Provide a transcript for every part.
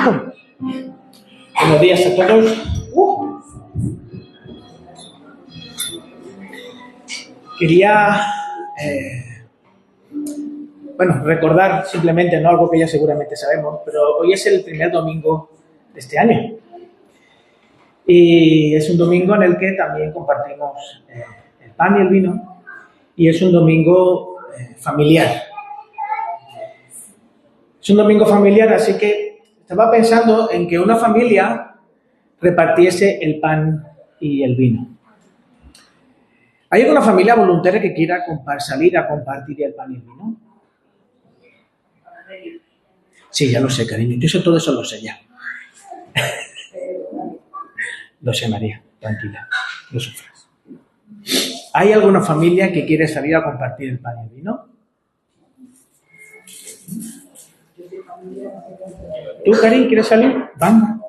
Buenos días a todos. Quería recordar simplemente, no algo que ya seguramente sabemos, pero hoy es el primer domingo de este año. Y es un domingo en el que también compartimos el pan y el vino, y es un domingo familiar. Es un domingo familiar, así que estaba pensando en que una familia repartiese el pan y el vino. ¿Hay alguna familia voluntaria que quiera salir a compartir el pan y el vino? Sí, ya lo sé, cariño. Yo sé todo eso, lo sé ya. Lo sé, María. Tranquila. No sufras. ¿Hay alguna familia que quiere salir a compartir el pan y el vino? ¿Tú, Karin, quieres salir? Vamos.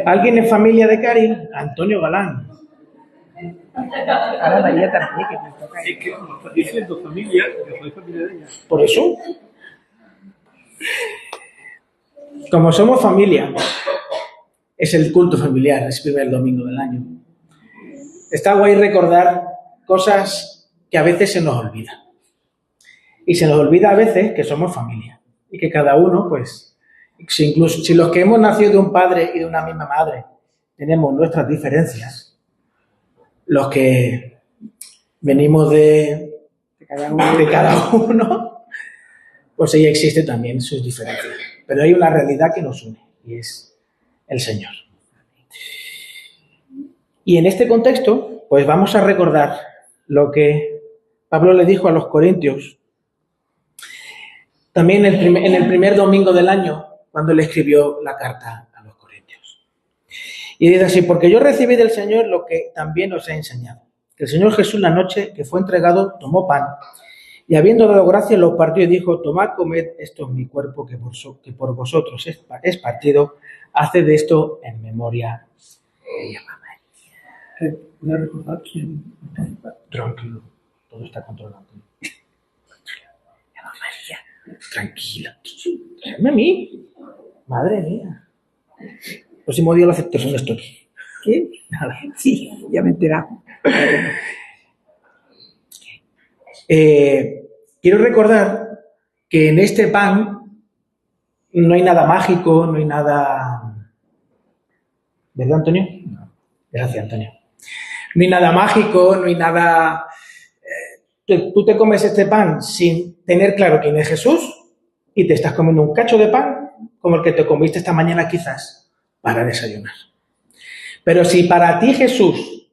¿Alguien es familia de Karin? Antonio Galán. Ahora María también, que me toca. Es que como está diciendo familia, yo soy familia de ella. ¿Por eso? Como somos familia, es el culto familiar, es el primer domingo del año. Está guay recordar cosas que a veces se nos olvidan. Y se nos olvida a veces que somos familia. Y que cada uno, pues, incluso si los que hemos nacido de un padre y de una misma madre tenemos nuestras diferencias, los que venimos de cada uno, pues ahí existe también sus diferencias. Pero hay una realidad que nos une, y es el Señor. Y en este contexto, pues vamos a recordar lo que Pablo le dijo a los corintios, también en el primer domingo del año, cuando le escribió la carta a los corintios. Y dice así: porque yo recibí del Señor lo que también os he enseñado. Que el Señor Jesús, la noche que fue entregado, tomó pan, y habiendo dado gracias, lo partió y dijo: tomad, comed, esto es mi cuerpo que por vosotros es partido, haced esto en memoria de mi mamá. ¿Voy a recordar quién? Tranquilo, todo está controlado. María, tranquila. Déjame a mí. Madre mía. El próximo día lo acepto, son estos. ¿Qué? Nada. Sí, ya me he enterado. Quiero recordar que en este pan no hay nada mágico, no hay nada... ¿Verdad, Antonio? No. Gracias, Antonio. No hay nada mágico, no hay nada... Tú te comes este pan sin tener claro quién es Jesús y te estás comiendo un cacho de pan como el que te comiste esta mañana quizás para desayunar. Pero si para ti Jesús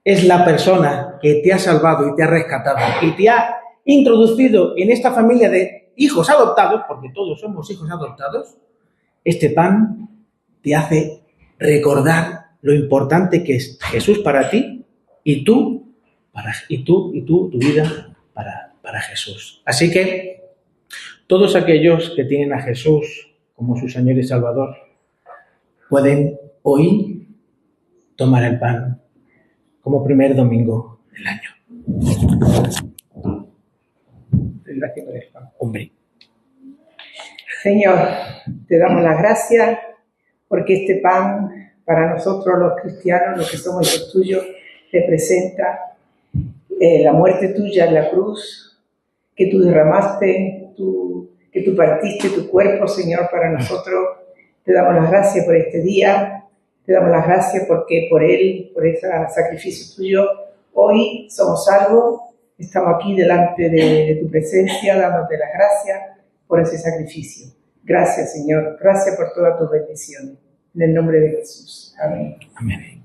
es la persona que te ha salvado y te ha rescatado y te ha introducido en esta familia de hijos adoptados, porque todos somos hijos adoptados, este pan te hace recordar lo importante que es Jesús para ti y tu vida para Jesús. Así que todos aquellos que tienen a Jesús como su Señor y Salvador pueden hoy tomar el pan como primer domingo del año. Gracias por el pan. Hombre. Señor, te damos las gracias porque este pan, para nosotros los cristianos, los que somos hijos tuyos, representa la muerte tuya en la cruz, que tú derramaste, que tú partiste tu cuerpo, Señor, para nosotros. Te damos las gracias por este día, te damos las gracias porque por él, por ese sacrificio tuyo, hoy somos salvos, estamos aquí delante de tu presencia, dándote las gracias por ese sacrificio. Gracias, Señor, gracias por todas tus bendiciones. En el nombre de Jesús. Amén. Amén.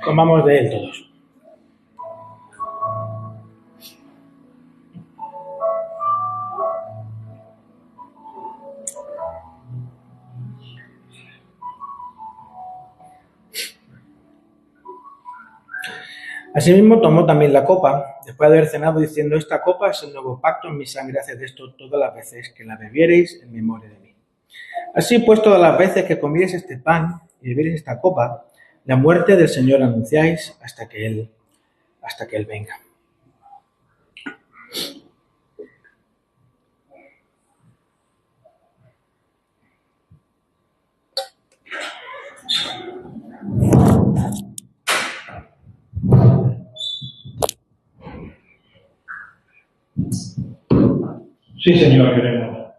Comamos de él todos. Asimismo tomó también la copa, después de haber cenado, diciendo: esta copa es el nuevo pacto en mi sangre, haced esto todas las veces que la bebiereis en memoria de mí. Así pues, todas las veces que comiereis este pan y bebiereis esta copa, la muerte del Señor anunciáis hasta que Él venga. Sí, Señor, queremos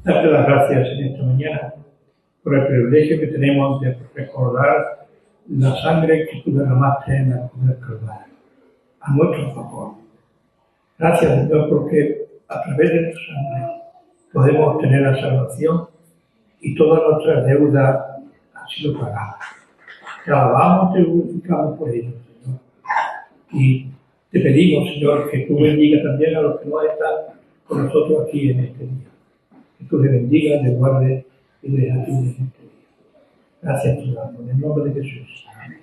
darte las gracias en esta mañana por el privilegio que tenemos de recordar la sangre que tú derramaste en la cruz del Calvario, a nuestro favor. Gracias, Señor, porque a través de tu sangre podemos obtener la salvación y todas nuestras deudas han sido pagadas. Te alabamos, te glorificamos por ello, Señor. Y te pedimos, Señor, que tú bendigas también a los que no están con nosotros aquí en este día. Que tú les bendigas, les guardes y les ayudes en este día. Gracias, Señor, en el nombre de Jesús. Amén.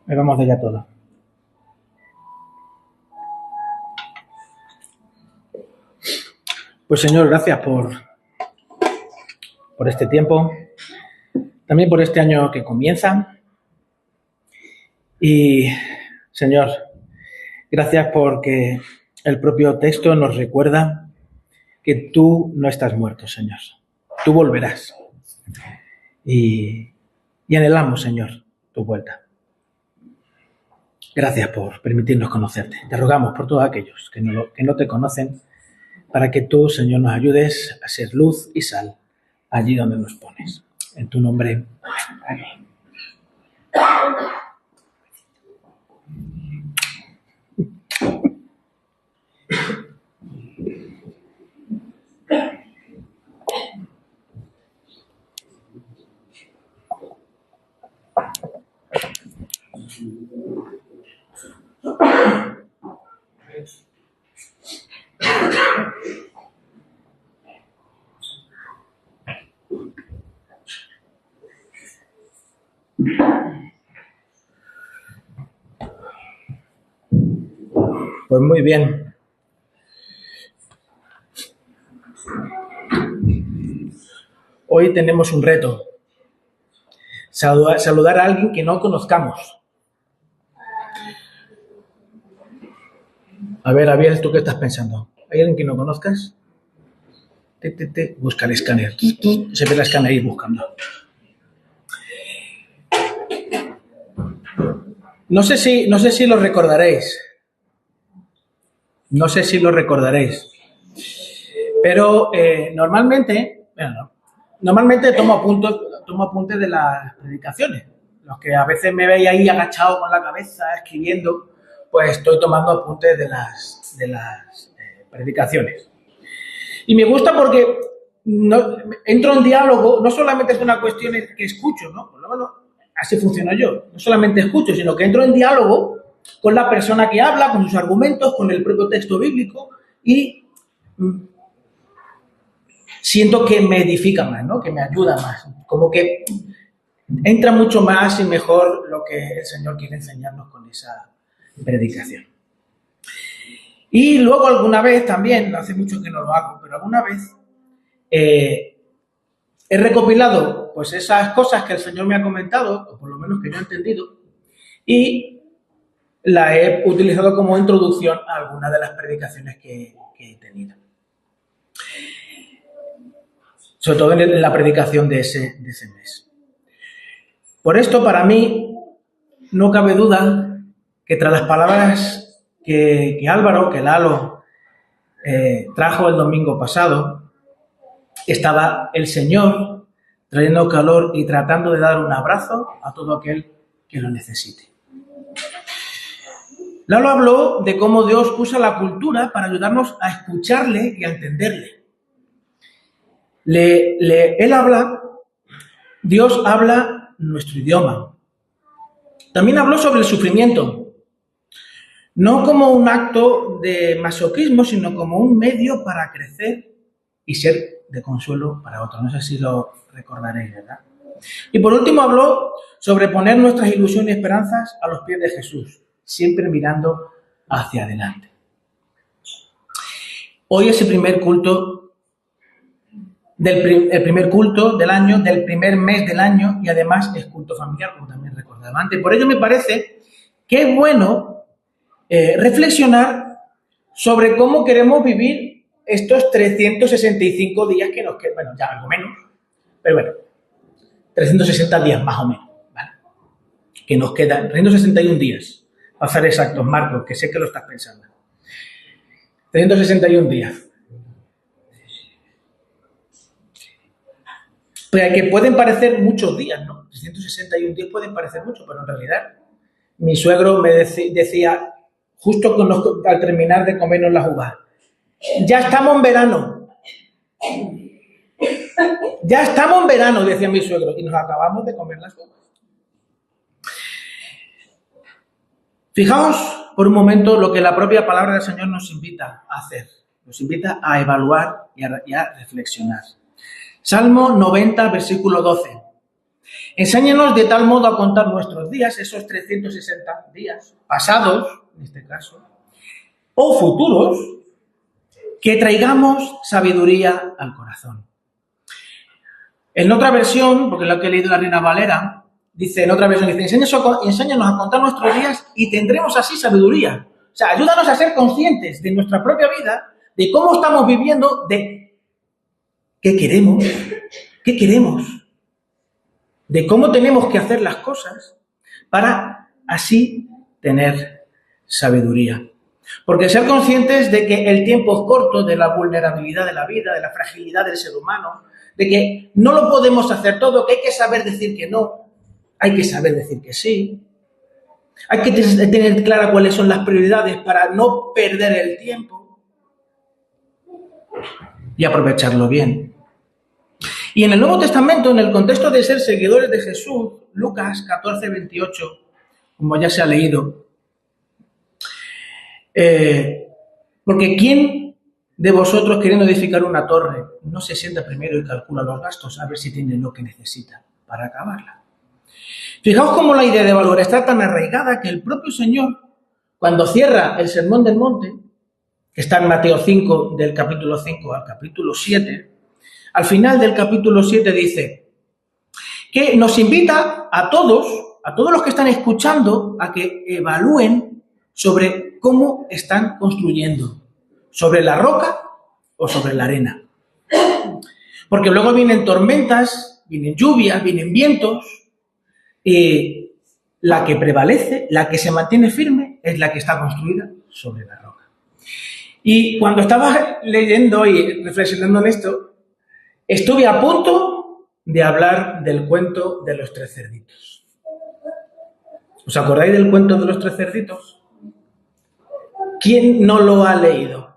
Vamos de ya todo. Pues Señor, gracias por este tiempo, también por este año que comienza. Y Señor, gracias porque el propio texto nos recuerda que tú no estás muerto, Señor. Tú volverás. Y anhelamos, Señor, tu vuelta. Gracias por permitirnos conocerte. Te rogamos por todos aquellos que no te conocen, para que tú, Señor, nos ayudes a ser luz y sal allí donde nos pones. En tu nombre. Amén. Pues muy bien. Hoy tenemos un reto. saludar a alguien que no conozcamos. A ver, ¿tú qué estás pensando? ¿Hay alguien que no conozcas? Busca el escáner. Se ve el escáner ahí buscando. No sé si lo recordaréis. No sé si lo recordaréis. Pero normalmente tomo apuntes de las predicaciones. Los que a veces me veis ahí agachado con la cabeza, escribiendo, pues estoy tomando apuntes de las predicaciones. Y me gusta porque entro en diálogo, no solamente es una cuestión que escucho, ¿no? Por lo menos así funciono yo. No solamente escucho, sino que entro en diálogo con la persona que habla, con sus argumentos, con el propio texto bíblico y siento que me edifica más, ¿no? Que me ayuda más. Como que entra mucho más y mejor lo que el Señor quiere enseñarnos con esa predicación. Y luego alguna vez también, hace mucho que no lo hago, pero alguna vez he recopilado pues esas cosas que el Señor me ha comentado, o por lo menos que yo he entendido, y la he utilizado como introducción a algunas de las predicaciones que he tenido. Sobre todo en la predicación de ese mes. Por esto, para mí, no cabe duda que tras las palabras que Álvaro, que Lalo trajo el domingo pasado, estaba el Señor trayendo calor y tratando de dar un abrazo a todo aquel que lo necesite. Lalo habló de cómo Dios usa la cultura para ayudarnos a escucharle y a entenderle. Dios habla nuestro idioma. También habló sobre el sufrimiento. No como un acto de masoquismo, sino como un medio para crecer y ser de consuelo para otros. No sé si lo recordaréis, ¿verdad? Y por último habló sobre poner nuestras ilusiones y esperanzas a los pies de Jesús, siempre mirando hacia adelante. Hoy es el primer culto del año, del primer mes del año, y además es culto familiar, como también recordaba antes. Por ello me parece que es bueno reflexionar sobre cómo queremos vivir estos 365 días que nos quedan, bueno, ya algo menos, pero bueno, 360 días más o menos, ¿vale? Que nos quedan, 361 días, para ser exactos, Marcos, que sé que lo estás pensando. 361 días. Pero que pueden parecer muchos días, ¿no? 361 días pueden parecer muchos, pero en realidad mi suegro me decía, justo al terminar de comernos las uvas, ya estamos en verano. Ya estamos en verano, decía mi suegro, y nos acabamos de comer las uvas. Fijaos por un momento lo que la propia palabra del Señor nos invita a hacer. Nos invita a evaluar y a reflexionar. Salmo 90, versículo 12. Enséñanos de tal modo a contar nuestros días, esos 360 días, pasados, en este caso, o futuros, que traigamos sabiduría al corazón. En otra versión, porque lo que he leído en la Reina Valera, dice, enséñanos a contar nuestros días y tendremos así sabiduría. O sea, ayúdanos a ser conscientes de nuestra propia vida, de cómo estamos viviendo, de qué queremos, de cómo tenemos que hacer las cosas para así tener sabiduría. Porque ser conscientes de que el tiempo es corto, de la vulnerabilidad de la vida, de la fragilidad del ser humano, de que no lo podemos hacer todo, que hay que saber decir que no, hay que saber decir que sí, hay que tener clara cuáles son las prioridades para no perder el tiempo y aprovecharlo bien. Y en el Nuevo Testamento, en el contexto de ser seguidores de Jesús, Lucas 14, 28, como ya se ha leído, porque ¿quién de vosotros queriendo edificar una torre no se sienta primero y calcula los gastos a ver si tiene lo que necesita para acabarla? Fijaos cómo la idea de valor está tan arraigada que el propio Señor, cuando cierra el Sermón del Monte, que está en Mateo 5, del capítulo 5 al capítulo 7, al final del capítulo 7 dice, que nos invita a todos los que están escuchando, a que evalúen sobre cómo están construyendo, sobre la roca o sobre la arena. Porque luego vienen tormentas, vienen lluvias, vienen vientos, y la que prevalece, la que se mantiene firme, es la que está construida sobre la roca. Y cuando estaba leyendo y reflexionando en esto, estuve a punto de hablar del cuento de los 3 cerditos. ¿Os acordáis del cuento de los 3 cerditos? ¿Quién no lo ha leído?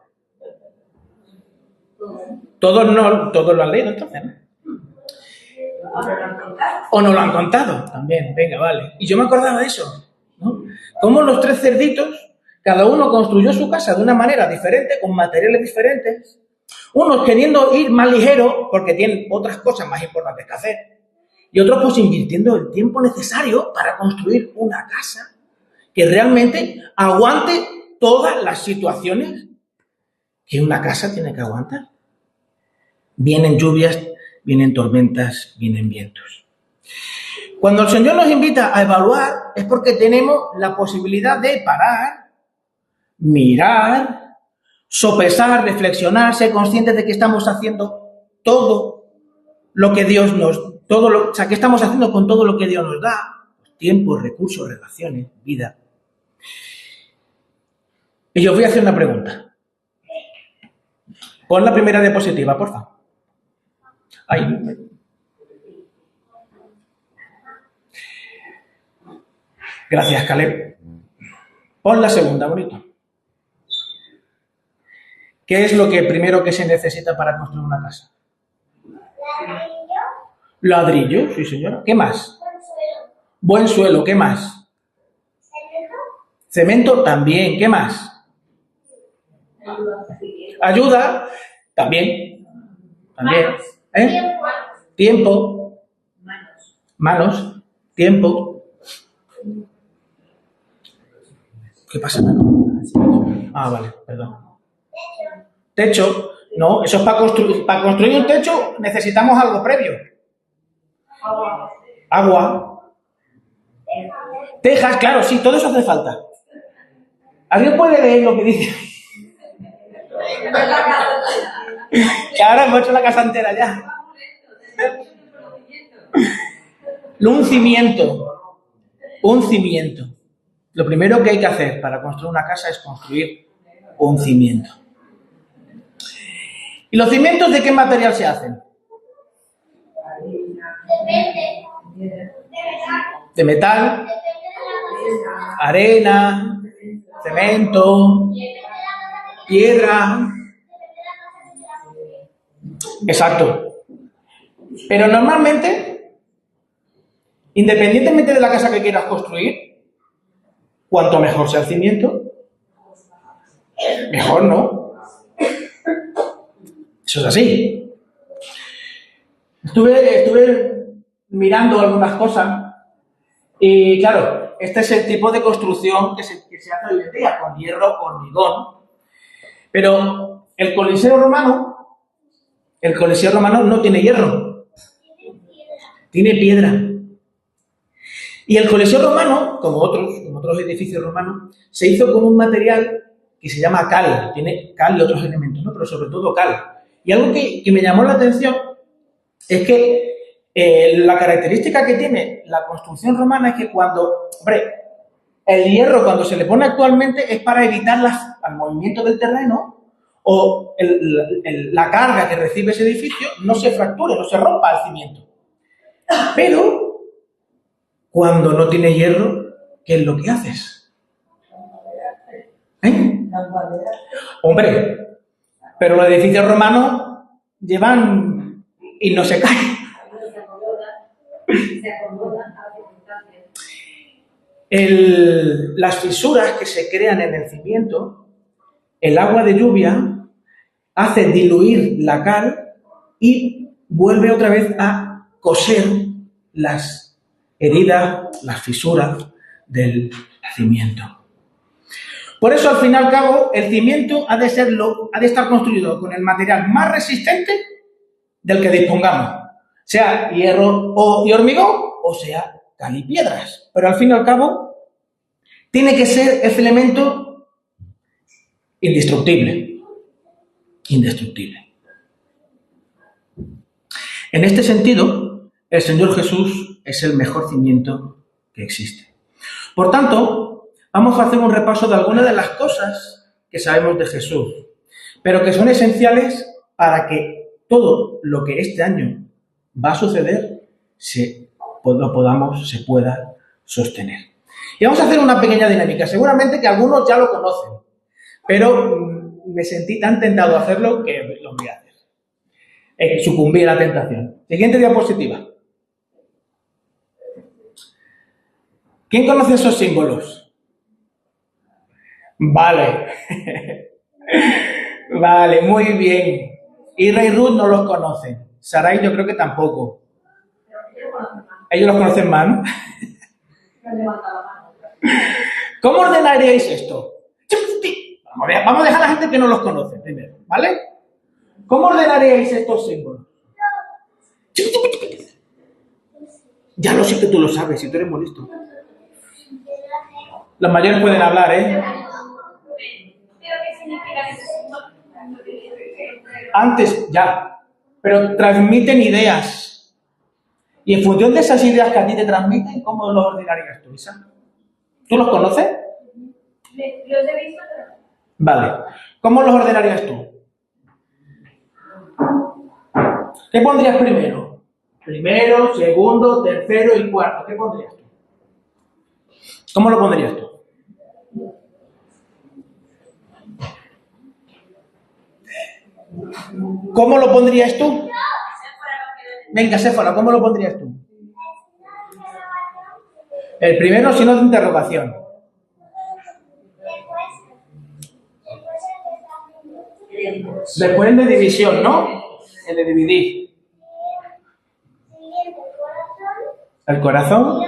Todos lo han leído, entonces, ¿no? O no lo han contado también, venga, vale. Y yo me acordaba de eso, ¿no? Cómo los 3 cerditos, cada uno construyó su casa de una manera diferente, con materiales diferentes, unos queriendo ir más ligero porque tienen otras cosas más importantes que hacer, y otros pues invirtiendo el tiempo necesario para construir una casa que realmente aguante todas las situaciones que una casa tiene que aguantar. Vienen lluvias, vienen tormentas, vienen vientos. Cuando el Señor nos invita a evaluar es porque tenemos la posibilidad de parar, mirar, sopesar, reflexionar, ser conscientes de que estamos haciendo todo lo que Dios que estamos haciendo con todo lo que Dios nos da, tiempo, recursos, relaciones, vida. Y yo voy a hacer una pregunta. Pon la primera diapositiva, por favor. Ahí. Gracias, Caleb. Pon la segunda, bonito. ¿Qué es lo primero que se necesita para construir una casa? Ladrillo, sí señora. ¿Qué más? Buen suelo, ¿qué más? Cemento también, ¿qué más? Ayuda, también. Tiempo. Manos. Tiempo. ¿Qué pasa, mano? Ah, vale, perdón. Techo. No, eso es para construir. Para construir un techo necesitamos algo previo. Agua. Tejas, claro, sí, todo eso hace falta. ¿Alguien puede leer lo que dice? Que ahora hemos hecho la casa entera ya. Un cimiento. Lo primero que hay que hacer para construir una casa es construir un cimiento. ¿Y los cimientos de qué material se hacen? De metal, arena, cemento, piedra. Exacto. Pero normalmente, independientemente de la casa que quieras construir, cuanto mejor sea el cimiento, mejor, ¿no? Eso es así. Estuve mirando algunas cosas y, claro, este es el tipo de construcción que se hace hoy en día, con hierro, hormigón. Pero el Coliseo romano no tiene hierro, tiene piedra. Y el Coliseo romano, como otros edificios romanos, se hizo con un material que se llama cal. Tiene cal y otros elementos, ¿no? Pero sobre todo cal. Y algo que me llamó la atención es que la característica que tiene la construcción romana es que el hierro cuando se le pone actualmente es para evitar al movimiento del terreno o la carga que recibe ese edificio no se fracture, no se rompa el cimiento. Pero cuando no tiene hierro, ¿qué es lo que haces? Hombre, pero los edificios romanos llevan y no se caen. Las fisuras que se crean en el cimiento, el agua de lluvia hace diluir la cal y vuelve otra vez a coser las heridas, las fisuras del cimiento. Por eso, al fin y al cabo, el cimiento ha de estar construido con el material más resistente del que dispongamos. sea hierro y hormigón, o sea cal y piedras. Pero al fin y al cabo, tiene que ser ese elemento indestructible. Indestructible. En este sentido, el Señor Jesús es el mejor cimiento que existe. Por tanto, vamos a hacer un repaso de algunas de las cosas que sabemos de Jesús, pero que son esenciales para que todo lo que este año va a suceder se pueda sostener. Y vamos a hacer una pequeña dinámica. Seguramente que algunos ya lo conocen, pero me sentí tan tentado a hacerlo que lo voy a hacer. Sucumbí a la tentación. Siguiente diapositiva. ¿Quién conoce esos símbolos? Vale. Vale, muy bien. Ira y Ruth no los conocen. Sarai yo creo que tampoco. Ellos los conocen más, ¿no? ¿Cómo ordenaríais esto? Vamos a dejar a la gente que no los conoce primero, ¿vale? ¿Cómo ordenaríais estos símbolos? Ya lo sé que tú lo sabes, si tú eres muy listo. Los mayores pueden hablar, ¿eh? Antes, ya. Pero transmiten ideas. Y en función de esas ideas que a ti te transmiten, ¿cómo los ordenarías tú, Isa? ¿Tú los conoces? Los he visto. Vale. ¿Cómo los ordenarías tú? ¿Qué pondrías primero? Primero, segundo, tercero y cuarto. ¿Qué pondrías tú? ¿Cómo lo pondrías tú? ¿Cómo lo pondrías tú? Venga, Séfora, ¿cómo lo pondrías tú? El primero, signo de interrogación. Después el de división, ¿no? El de dividir. El corazón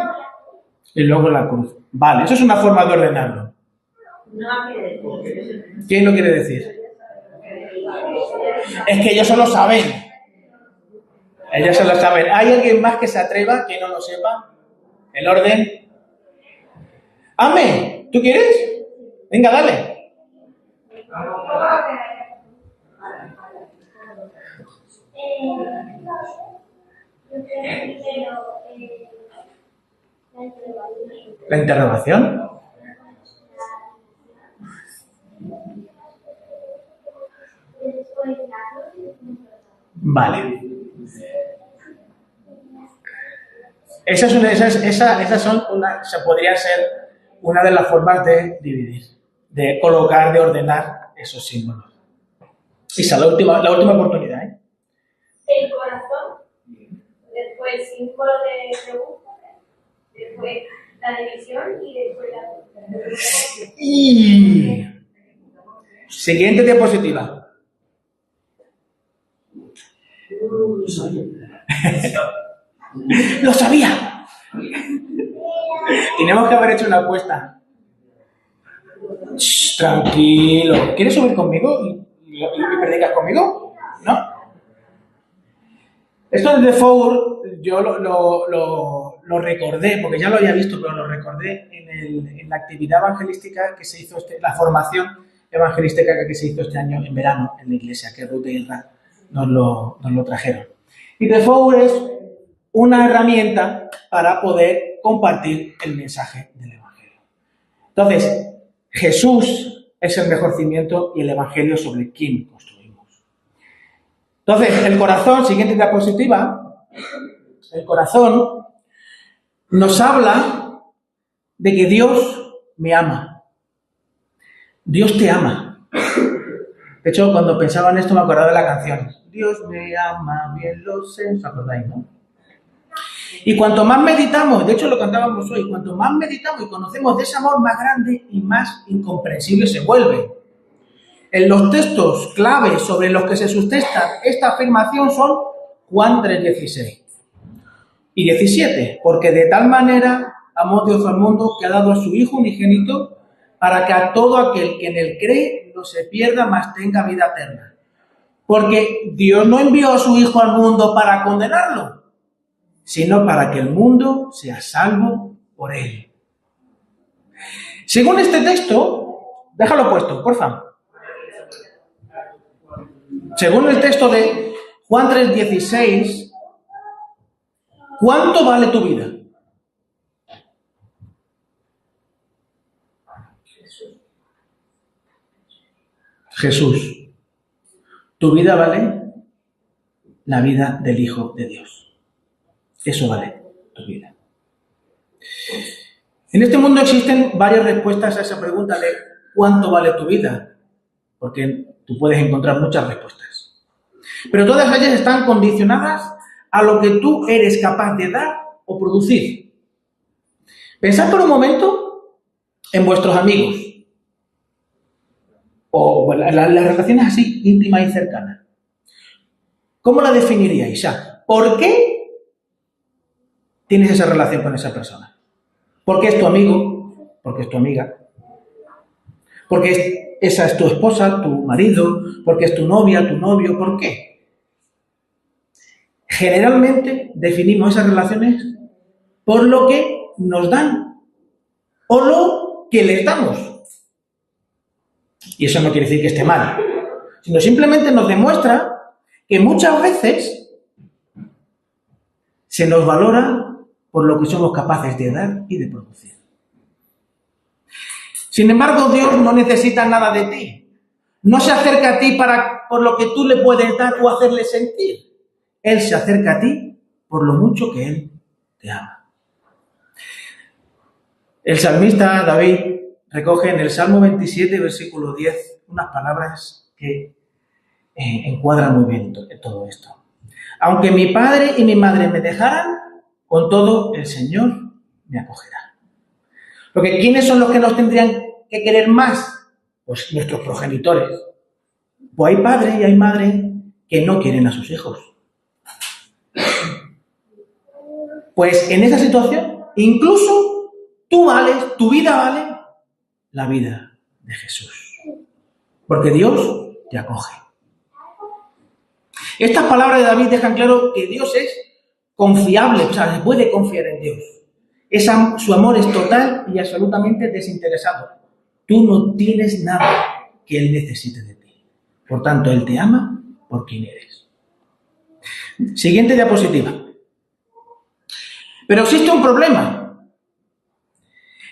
y luego la cruz. Vale, eso es una forma de ordenarlo. ¿Quién lo quiere decir? Es que ellos se lo saben. Ellos se lo saben. ¿Hay alguien más que se atreva que no lo sepa? El orden. Amén. ¿Tú quieres? Venga, dale. La interrogación. Vale. Esas podría ser una de las formas de dividir, de colocar, de ordenar esos símbolos. Isa, la última oportunidad, ¿eh? El corazón, después símbolo de pregunta, después la división y después la... Y... Siguiente diapositiva. ¡Lo sabía! Tenemos que haber hecho una apuesta. Shh, tranquilo. ¿Quieres subir conmigo y predicas conmigo? ¿No? Esto de Four yo lo recordé, porque ya lo había visto, pero lo recordé en la actividad evangelística que se hizo, la formación evangelística que se hizo este año en verano en la iglesia, que Ruth y Irra nos lo trajeron. Y The Four es una herramienta para poder compartir el mensaje del Evangelio. Entonces, Jesús es el mejor cimiento y el Evangelio sobre quién construimos. Entonces, el corazón, siguiente diapositiva, el corazón nos habla de que Dios me ama. Dios te ama. De hecho, cuando pensaba en esto me acordaba de la canción. Dios me ama, bien lo sé. ¿Os acordáis, no? Y cuanto más meditamos, de hecho lo cantábamos hoy, cuanto más meditamos y conocemos de ese amor, más grande y más incomprensible se vuelve. En los textos claves sobre los que se sustenta esta afirmación son Juan 3:16 y 17, porque de tal manera amó Dios al mundo que ha dado a su Hijo unigénito para que a todo aquel que en él cree no se pierda, mas tenga vida eterna. Porque Dios no envió a su Hijo al mundo para condenarlo, sino para que el mundo sea salvo por él. Según este texto, déjalo puesto, por favor. Según el texto de Juan 3:16, ¿cuánto vale tu vida? Jesús. Tu vida vale la vida del Hijo de Dios. Eso vale tu vida. En este mundo existen varias respuestas a esa pregunta de ¿cuánto vale tu vida? Porque tú puedes encontrar muchas respuestas. Pero todas ellas están condicionadas a lo que tú eres capaz de dar o producir. Pensad por un momento en vuestros amigos o las relaciones así íntimas y cercanas. ¿Cómo la definiríais? O sea, ¿por qué tienes esa relación con esa persona? ¿Porque es tu amigo? ¿Porque es tu amiga? ¿Porque esa es tu esposa, tu marido? ¿Porque es tu novia, tu novio? ¿Por qué? Generalmente definimos esas relaciones por lo que nos dan o lo que les damos. Y eso no quiere decir que esté mal, sino simplemente nos demuestra que muchas veces se nos valora por lo que somos capaces de dar y de producir. Sin embargo, Dios no necesita nada de ti. No se acerca a ti por lo que tú le puedes dar o hacerle sentir. Él se acerca a ti por lo mucho que Él te ama. El salmista David recoge en el Salmo 27, versículo 10, unas palabras que encuadran muy bien todo esto. Aunque mi padre y mi madre me dejaran, con todo el Señor me acogerá. Porque ¿quiénes son los que nos tendrían que querer más? Pues nuestros progenitores. Pues hay padres y hay madres que no quieren a sus hijos. Pues en esa situación, incluso tú vales, tu vida vale la vida de Jesús. Porque Dios te acoge. Estas palabras de David dejan claro que Dios es confiable, o sea, se puede confiar en Dios. Su amor es total y absolutamente desinteresado. Tú no tienes nada que Él necesite de ti. Por tanto, Él te ama por quien eres. Siguiente diapositiva. Pero existe un problema.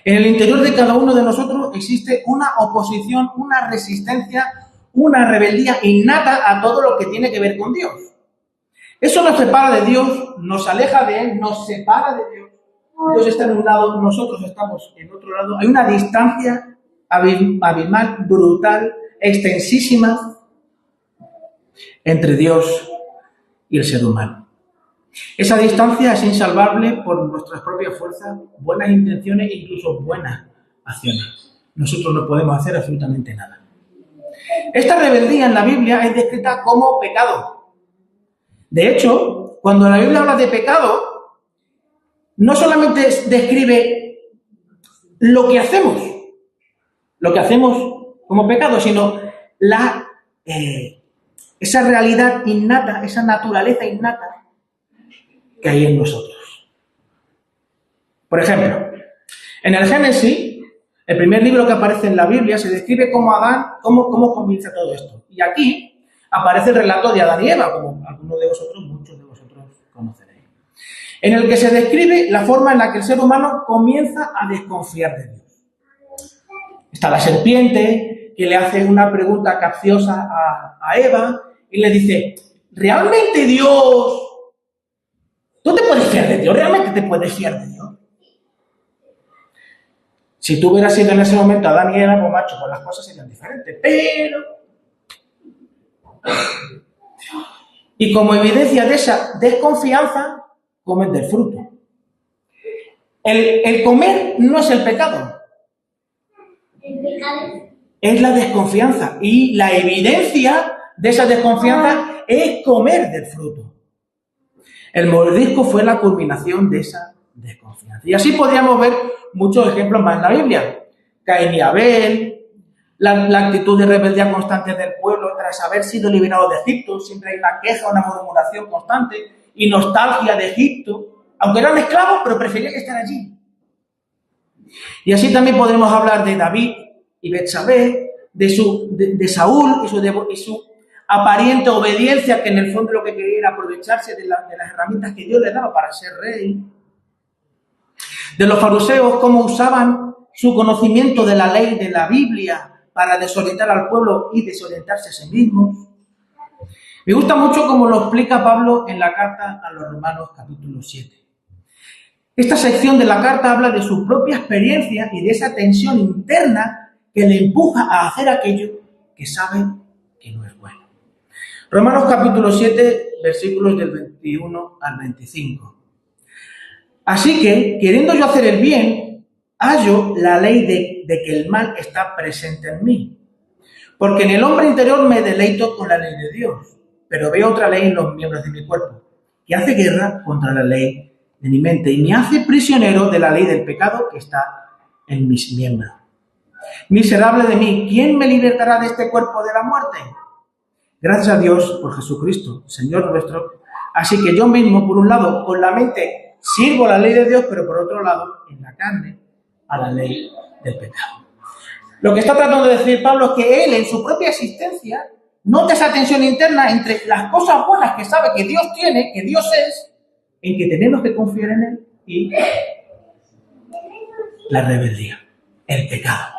En el interior de cada uno de nosotros existe una oposición, una resistencia, una rebeldía innata a todo lo que tiene que ver con Dios. Eso nos separa de Dios, nos aleja de Él, nos separa de Dios. Dios está en un lado, nosotros estamos en otro lado. Hay una distancia abismal, brutal, extensísima entre Dios y el ser humano. Esa distancia es insalvable por nuestras propias fuerzas, buenas intenciones e incluso buenas acciones. Nosotros no podemos hacer absolutamente nada. Esta rebeldía en la Biblia es descrita como pecado. De hecho, cuando la Biblia habla de pecado, no solamente describe lo que hacemos como pecado, sino esa realidad innata, esa naturaleza innata que hay en nosotros. Por ejemplo, en el Génesis, el primer libro que aparece en la Biblia, se describe cómo comienza todo esto. Y aquí aparece el relato de Adán y Eva, como algunos de vosotros, muchos de vosotros conoceréis, en el que se describe la forma en la que el ser humano comienza a desconfiar de Dios. Está la serpiente que le hace una pregunta capciosa a Eva y le dice, ¿realmente Dios? ¿Tú te puedes fiar de Dios? ¿Realmente te puedes fiar de Dios? Si tú hubieras sido en ese momento Adán y Eva, pues macho, pues las cosas serían diferentes. Pero... Y como evidencia de esa desconfianza, comen del fruto. El comer no es el pecado. El pecado Es la desconfianza. Y la evidencia de esa desconfianza es comer del fruto. El mordisco fue la culminación de esa desconfianza. Y así podríamos ver muchos ejemplos más en la Biblia. Caín y Abel, la actitud de rebeldía constante del pueblo tras haber sido liberado de Egipto. Siempre hay una queja, una murmuración constante y nostalgia de Egipto. Aunque eran esclavos, pero preferían estar allí. Y así también podremos hablar de David y Betsabé, de Saúl y su aparente obediencia, que en el fondo lo que quería era aprovecharse de las herramientas que Dios le daba para ser rey. De los fariseos, cómo usaban su conocimiento de la ley de la Biblia para desorientar al pueblo y desorientarse a sí mismos. Me gusta mucho cómo lo explica Pablo en la carta a los Romanos capítulo 7. Esta sección de la carta habla de su propia experiencia y de esa tensión interna que le empuja a hacer aquello que sabe que no es bueno. Romanos capítulo 7, versículos del 21 al 25. Así que, queriendo yo hacer el bien, hallo la ley de que el mal está presente en mí. Porque en el hombre interior me deleito con la ley de Dios, pero veo otra ley en los miembros de mi cuerpo, que hace guerra contra la ley de mi mente y me hace prisionero de la ley del pecado que está en mis miembros. Miserable de mí, ¿quién me libertará de este cuerpo de la muerte? Gracias a Dios por Jesucristo, Señor nuestro. Así que yo mismo, por un lado, con la mente sirvo a la ley de Dios, pero por otro lado, en la carne, a la ley del pecado. Lo que está tratando de decir Pablo es que él, en su propia existencia, nota esa tensión interna entre las cosas buenas que sabe que Dios tiene, que Dios es, en que tenemos que confiar en él, y la rebeldía, el pecado,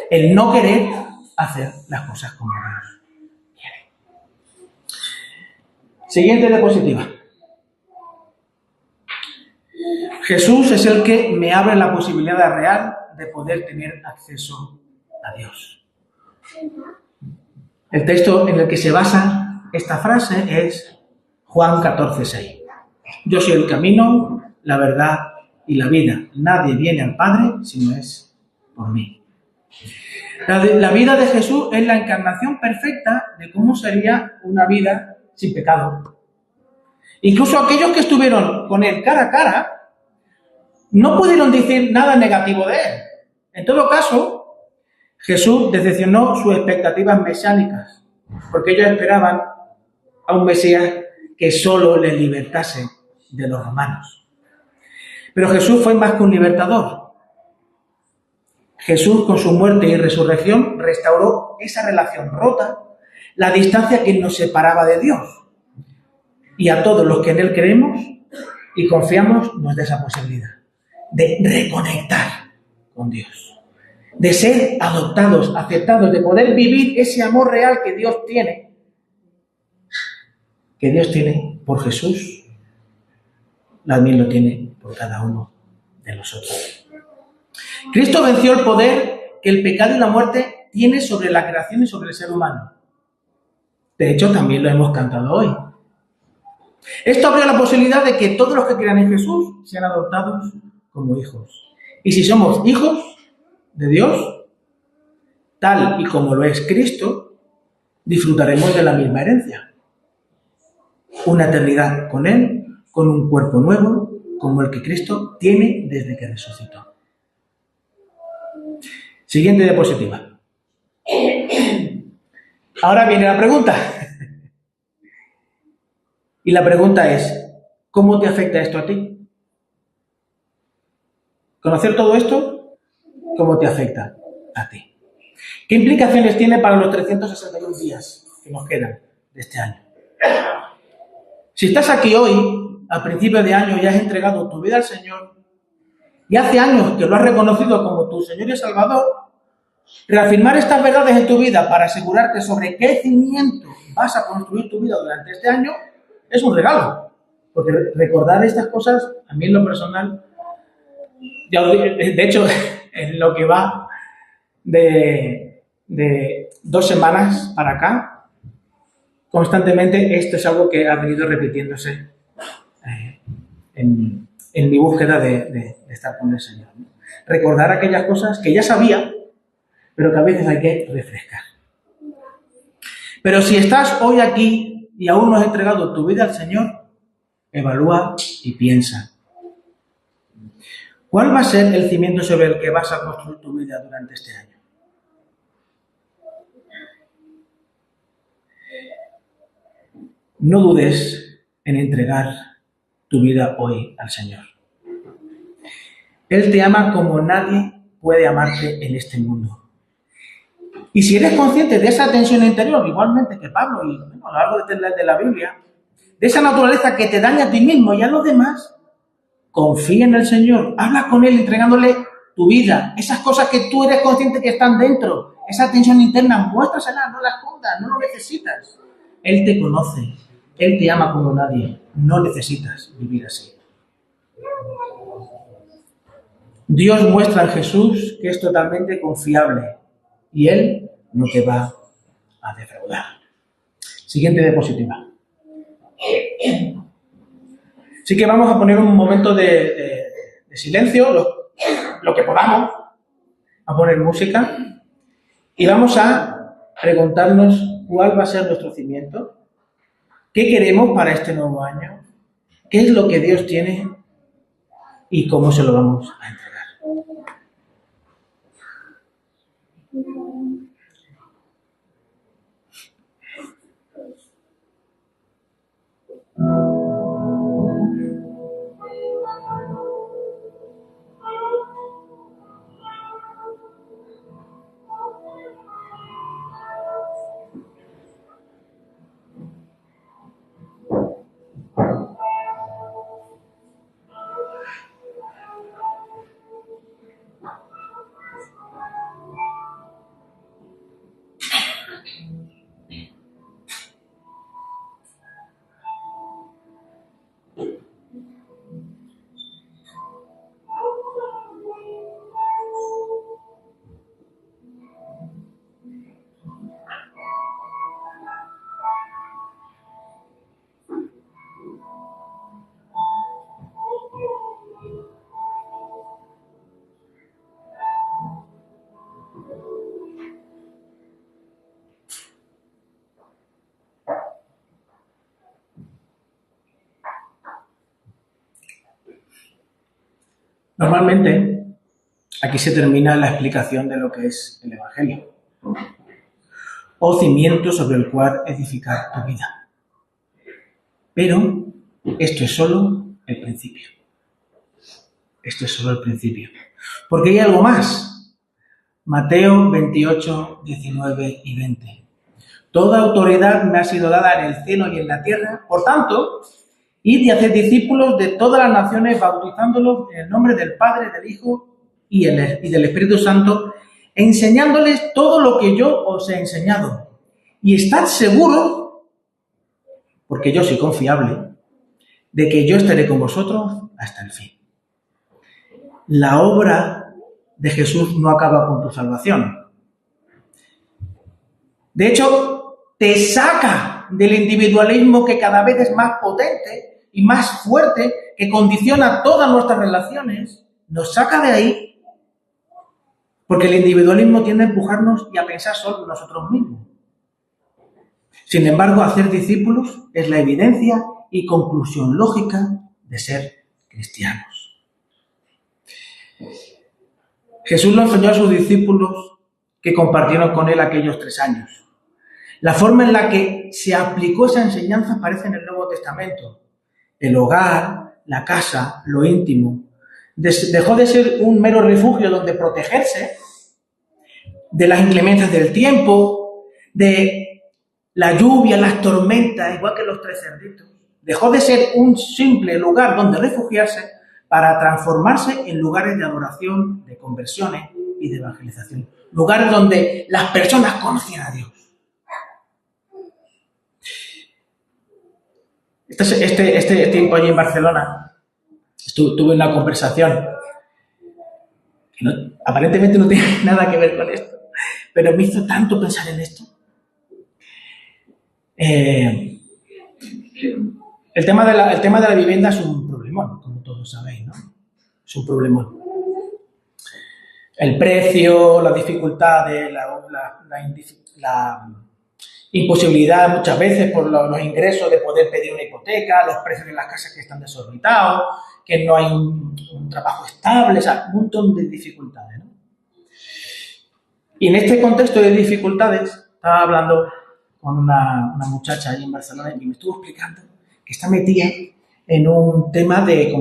el no querer hacer las cosas como Dios quiere. Siguiente diapositiva. Jesús es el que me abre la posibilidad real de poder tener acceso a Dios. El texto en el que se basa esta frase es Juan 14:6. Yo soy el camino, la verdad y la vida. Nadie viene al Padre si no es por mí. La vida de Jesús es la encarnación perfecta de cómo sería una vida sin pecado. Incluso aquellos que estuvieron con él cara a cara no pudieron decir nada negativo de él. En todo caso, Jesús decepcionó sus expectativas mesiánicas, porque ellos esperaban a un Mesías que solo les libertase de los romanos. Pero Jesús fue más que un libertador. Jesús, con su muerte y resurrección, restauró esa relación rota, la distancia que nos separaba de Dios. Y a todos los que en Él creemos y confiamos, nos da esa posibilidad de reconectar con Dios, de ser adoptados, aceptados, de poder vivir ese amor real que Dios tiene por Jesús, también lo tiene por cada uno de nosotros. Cristo venció el poder que el pecado y la muerte tiene sobre la creación y sobre el ser humano. De hecho, también lo hemos cantado hoy. Esto abre la posibilidad de que todos los que crean en Jesús sean adoptados como hijos. Y si somos hijos de Dios, tal y como lo es Cristo, disfrutaremos de la misma herencia. Una eternidad con Él, con un cuerpo nuevo, como el que Cristo tiene desde que resucitó. Siguiente diapositiva. Ahora viene la pregunta. Y la pregunta es, ¿cómo te afecta esto a ti? ¿Conocer todo esto? ¿Cómo te afecta a ti? ¿Qué implicaciones tiene para los 361 días que nos quedan de este año? Si estás aquí hoy, a principio de año, y has entregado tu vida al Señor, y hace años que lo has reconocido como tu Señor y Salvador, reafirmar estas verdades en tu vida para asegurarte sobre qué cimiento vas a construir tu vida durante este año es un regalo. Porque recordar estas cosas, a mí en lo personal, de hecho, en lo que va de 2 semanas para acá, constantemente esto es algo que ha venido repitiéndose en mi búsqueda de estar con el Señor. Recordar aquellas cosas que ya sabía, pero que a veces hay que refrescar. Pero si estás hoy aquí y aún no has entregado tu vida al Señor, evalúa y piensa. ¿Cuál va a ser el cimiento sobre el que vas a construir tu vida durante este año? No dudes en entregar tu vida hoy al Señor. Él te ama como nadie puede amarte en este mundo. Y si eres consciente de esa tensión interior, igualmente que Pablo y bueno, a lo largo de la Biblia, de esa naturaleza que te daña a ti mismo y a los demás, confía en el Señor, habla con Él entregándole tu vida, esas cosas que tú eres consciente que están dentro, esa tensión interna, muéstraselas, no las escondas, no lo necesitas. Él te conoce, Él te ama como nadie, no necesitas vivir así. Dios muestra en Jesús que es totalmente confiable y Él no te va a defraudar. Siguiente diapositiva. Así que vamos a poner un momento de silencio, lo que podamos, a poner música y vamos a preguntarnos cuál va a ser nuestro cimiento, qué queremos para este nuevo año, qué es lo que Dios tiene y cómo se lo vamos a entregar. Normalmente, aquí se termina la explicación de lo que es el Evangelio, o cimiento sobre el cual edificar tu vida. Pero esto es solo el principio. Esto es solo el principio. Porque hay algo más. Mateo 28, 19 y 20. Toda autoridad me ha sido dada en el cielo y en la tierra. Por tanto, id y haced discípulos de todas las naciones, bautizándolos en el nombre del Padre, del Hijo y del Espíritu Santo, enseñándoles todo lo que yo os he enseñado. Y estad seguros, porque yo soy confiable, de que yo estaré con vosotros hasta el fin. La obra de Jesús no acaba con tu salvación. De hecho, te saca del individualismo que cada vez es más potente y más fuerte, que condiciona todas nuestras relaciones, nos saca de ahí, porque el individualismo tiende a empujarnos y a pensar solo en nosotros mismos. Sin embargo, hacer discípulos es la evidencia y conclusión lógica de ser cristianos. Jesús lo enseñó a sus discípulos que compartieron con él aquellos 3 años. La forma en la que se aplicó esa enseñanza aparece en el Nuevo Testamento. El hogar, la casa, lo íntimo, dejó de ser un mero refugio donde protegerse de las inclemencias del tiempo, de la lluvia, las tormentas, igual que los 3 cerditos. Dejó de ser un simple lugar donde refugiarse para transformarse en lugares de adoración, de conversiones y de evangelización. Lugares donde las personas conocían a Dios. Este tiempo allí en Barcelona, tuve una conversación que aparentemente no tiene nada que ver con esto, pero me hizo tanto pensar en esto. El tema de la vivienda es un problemón, como todos sabéis, ¿no? Es un problemón. El precio, las dificultades, la imposibilidad muchas veces por los ingresos de poder pedir una hipoteca, los precios de las casas que están desorbitados, que no hay un trabajo estable, o sea, un montón de dificultades, ¿no? Y en este contexto de dificultades, estaba hablando con una muchacha allí en Barcelona y me estuvo explicando que está metida en un tema de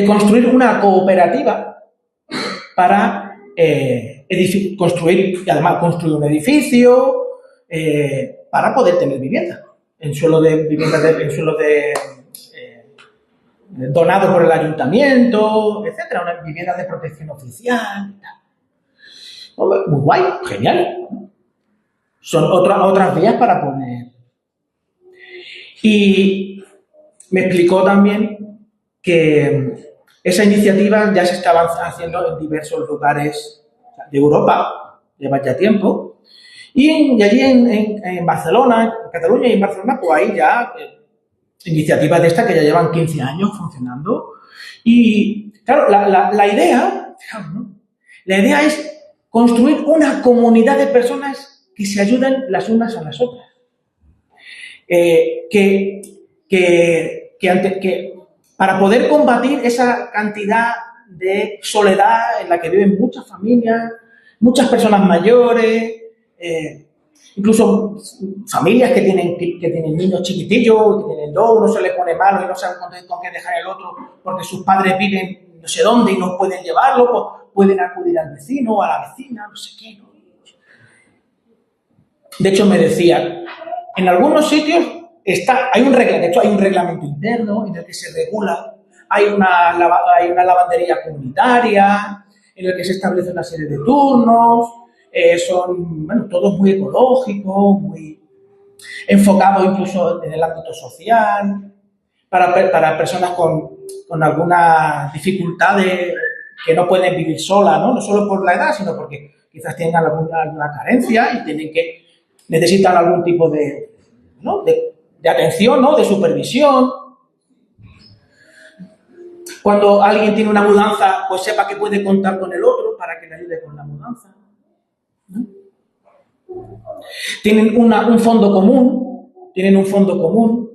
construir una cooperativa para construir, y además construir un edificio para poder tener vivienda en suelo donado por el ayuntamiento, etcétera, una vivienda de protección oficial y tal. Hombre, muy guay, genial. Son otras vías para poder. Y me explicó también que esa iniciativa ya se estaba haciendo en diversos lugares de Europa, lleva ya tiempo, y allí en Barcelona, en Cataluña y en Barcelona, pues hay ya iniciativas de estas que ya llevan 15 años funcionando. Y claro, la idea, fijaos, ¿no? La idea es construir una comunidad de personas que se ayuden las unas a las otras. Para poder combatir esa cantidad de soledad en la que viven muchas familias, muchas personas mayores, incluso familias que tienen niños chiquitillos, que tienen dos, uno se les pone malo y no saben con qué dejar el otro porque sus padres viven no sé dónde y no pueden llevarlo, pues pueden acudir al vecino o a la vecina, no sé qué. ¿No? De hecho, me decía, en algunos sitios hay un reglamento interno en el que se regula, hay una lavandería comunitaria, en el que se establece una serie de turnos, son, todos muy ecológicos, muy enfocados incluso en el ámbito social, para personas con alguna dificultad que no pueden vivir solas, ¿no? No solo por la edad, sino porque quizás tengan alguna carencia y necesitan algún tipo de atención, ¿no? De supervisión. Cuando alguien tiene una mudanza, pues sepa que puede contar con el otro para que le ayude con la mudanza, ¿no? Tienen un fondo común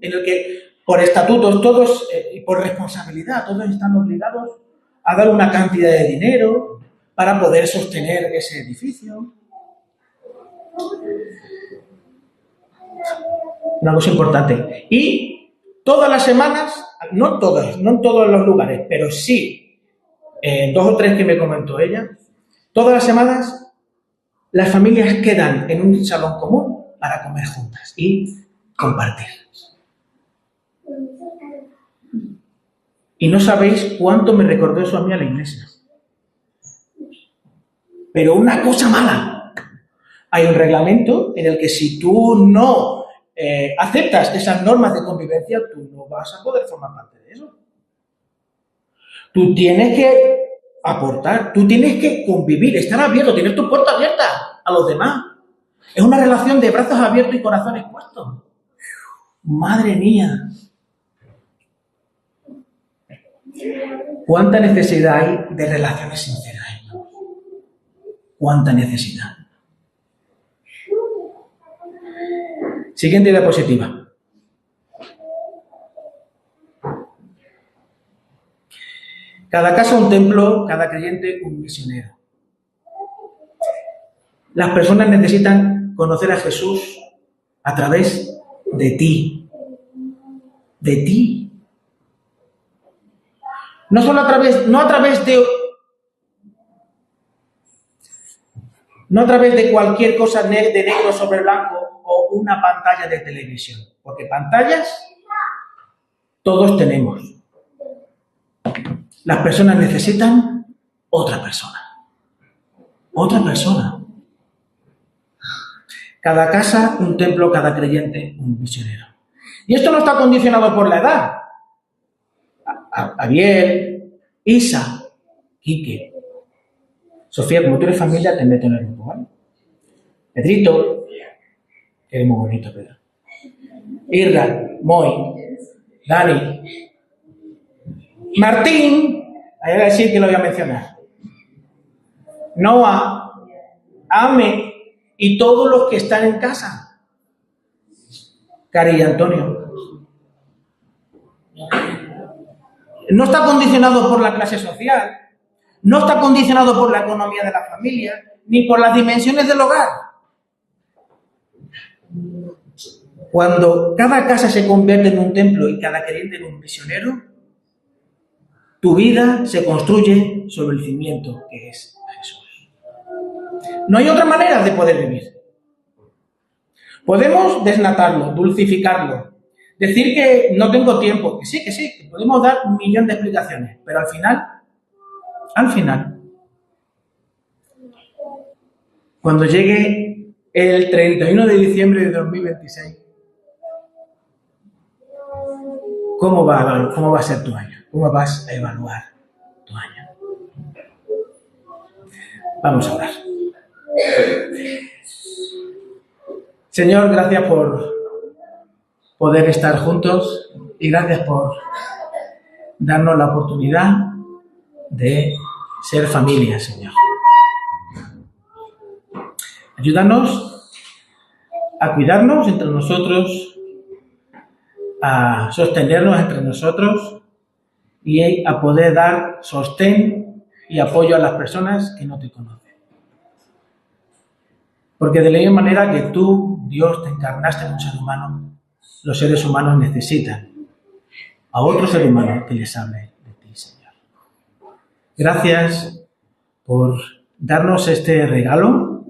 en el que por estatutos todos y por responsabilidad todos están obligados a dar una cantidad de dinero para poder sostener ese edificio. Una cosa importante. Y todas las semanas, no en todos los lugares, pero sí en 2 o 3 que me comentó ella, todas las semanas las familias quedan en un salón común para comer juntas y compartir. Y no sabéis cuánto me recordó eso a mí a la iglesia. Pero una cosa mala. Hay un reglamento en el que si tú no aceptas esas normas de convivencia, tú no vas a poder formar parte de eso. Tú tienes que aportar, tú tienes que convivir, estar abierto, tener tu puerta abierta a los demás. Es una relación de brazos abiertos y corazones puestos. Madre mía. ¿Cuánta necesidad hay de relaciones sinceras? ¿Cuánta necesidad? Siguiente diapositiva. Cada casa un templo, cada creyente un misionero. Las personas necesitan conocer a Jesús a través de ti. De ti. No a través de cualquier cosa de negro sobre blanco o una pantalla de televisión. Porque pantallas todos tenemos. Las personas necesitan otra persona. Otra persona. Cada casa, un templo, cada creyente, un misionero. Y esto no está condicionado por la edad. Javier, Isa, Quique, Sofía, como tú eres familia, te meto en el grupo, ¿vale? Pedrito, que eres muy bonito, Pedro. Irra, Moy, Dani, Martín, hay que decir que lo voy a mencionar. Noah, Ame y todos los que están en casa. Cari y Antonio. No está condicionado por la clase social, no está condicionado por la economía de la familia, ni por las dimensiones del hogar. Cuando cada casa se convierte en un templo y cada creyente en un misionero, tu vida se construye sobre el cimiento que es Jesús. No hay otra manera de poder vivir. Podemos desnatarlo, dulcificarlo, decir que no tengo tiempo, que sí, que podemos dar un millón de explicaciones, pero al final, cuando llegue el 31 de diciembre de 2026, ¿cómo va a ser tu año? ¿Cómo vas a evaluar tu año? Vamos a orar. Señor, gracias por poder estar juntos y gracias por darnos la oportunidad de ser familia, Señor. Ayúdanos a cuidarnos entre nosotros, a sostenernos entre nosotros y a poder dar sostén y apoyo a las personas que no te conocen. Porque de la misma manera que tú, Dios, te encarnaste en un ser humano, los seres humanos necesitan a otro ser humano que les hable de ti, Señor. Gracias por darnos este regalo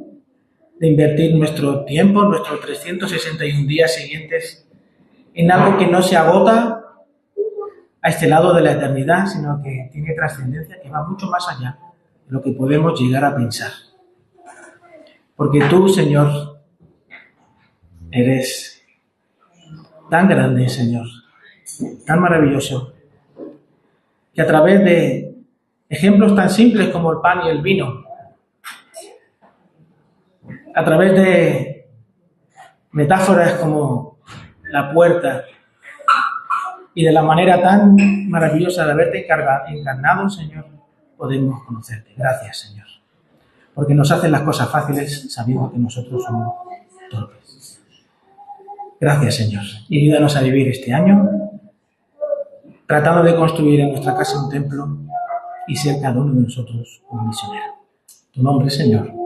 de invertir nuestro tiempo, nuestros 361 días siguientes, en algo que no se agota a este lado de la eternidad, sino que tiene trascendencia, que va mucho más allá de lo que podemos llegar a pensar. Porque tú, Señor, eres tan grande, Señor, tan maravilloso, que a través de ejemplos tan simples como el pan y el vino, a través de metáforas como la puerta y de la manera tan maravillosa de haberte encarnado, Señor, podemos conocerte. Gracias, Señor, porque nos hacen las cosas fáciles sabiendo que nosotros somos torpes. Gracias, Señor, y ayúdanos a vivir este año tratando de construir en nuestra casa un templo y ser cada uno de nosotros un misionero. Tu nombre, Señor.